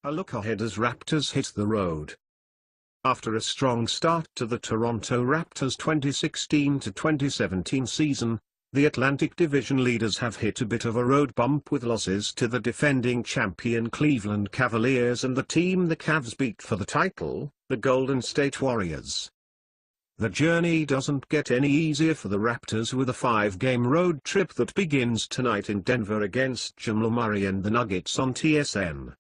A look ahead as Raptors hit the road. After a strong start to the Toronto Raptors 2016-2017 season, the Atlantic Division leaders have hit a bit of a road bump with losses to the defending champion Cleveland Cavaliers and the team the Cavs beat for the title, the Golden State Warriors. The journey doesn't get any easier for the Raptors with a 5-game road trip that begins tonight in Denver against Jamal Murray and the Nuggets on TSN.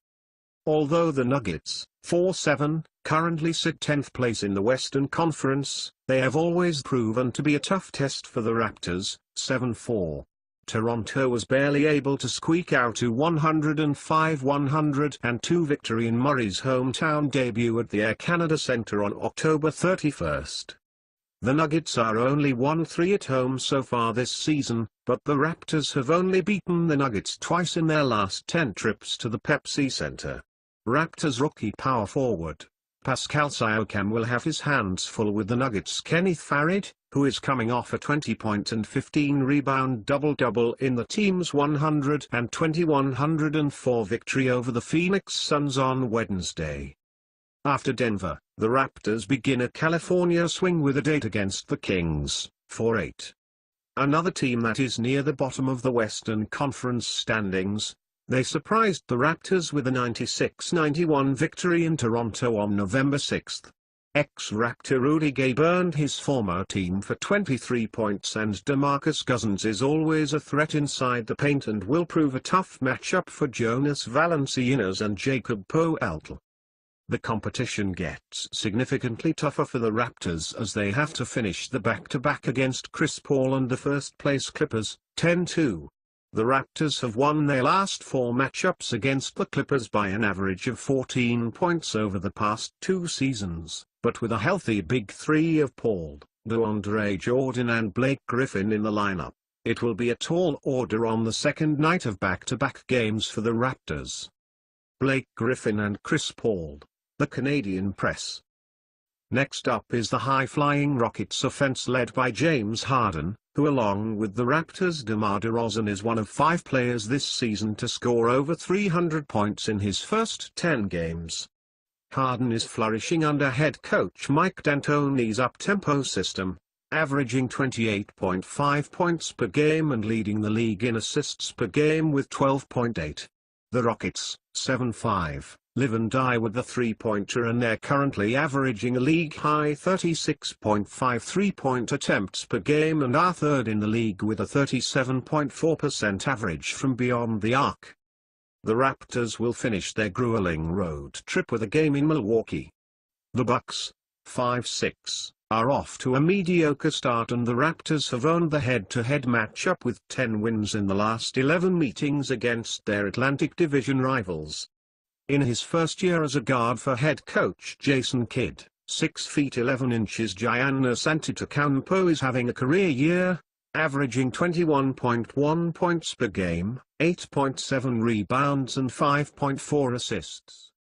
Although the Nuggets, 4-7, currently sit 10th place in the Western Conference, they have always proven to be a tough test for the Raptors, 7-4. Toronto was barely able to squeak out a 105-102 victory in Murray's hometown debut at the Air Canada Centre on October 31. The Nuggets are only 1-3 at home so far this season, but the Raptors have only beaten the Nuggets twice in their last 10 trips to the Pepsi Center. Raptors rookie power forward Pascal Siakam will have his hands full with the Nuggets' Kenneth Faried, who is coming off a 20-point and 15-rebound double-double in the team's 120-104 victory over the Phoenix Suns on Wednesday. After Denver, the Raptors begin a California swing with a date against the Kings, 4-8. Another team that is near the bottom of the Western Conference standings. They surprised the Raptors with a 96-91 victory in Toronto on November 6. Ex-Raptor Rudy Gay burned his former team for 23 points, and DeMarcus Cousins is always a threat inside the paint and will prove a tough matchup for Jonas Valanciunas and Jacob Poeltl. The competition gets significantly tougher for the Raptors as they have to finish the back-to-back against Chris Paul and the first-place Clippers, 10-2. The Raptors have won their last 4 matchups against the Clippers by an average of 14 points over the past 2 seasons, but with a healthy big three of Paul, DeAndre Jordan and Blake Griffin in the lineup, it will be a tall order on the second night of back-to-back games for the Raptors. Blake Griffin and Chris Paul, the Canadian press. Next up is the high-flying Rockets offense led by James Harden, who along with the Raptors' DeMar DeRozan is one of 5 players this season to score over 300 points in his first 10 games. Harden is flourishing under head coach Mike D'Antoni's up-tempo system, averaging 28.5 points per game and leading the league in assists per game with 12.8. The Rockets, 7-5. Live and die with the three-pointer, and they're currently averaging a league-high 36.5 3-point attempts per game and are third in the league with a 37.4% average from beyond the arc. The Raptors will finish their grueling road trip with a game in Milwaukee. The Bucks, 5-6, are off to a mediocre start, and the Raptors have owned the head-to-head matchup with 10 wins in the last 11 meetings against their Atlantic Division rivals. In his first year as a guard for head coach Jason Kidd, 6 feet 11 inches Giannis Antetokounmpo is having a career year, averaging 21.1 points per game, 8.7 rebounds and 5.4 assists.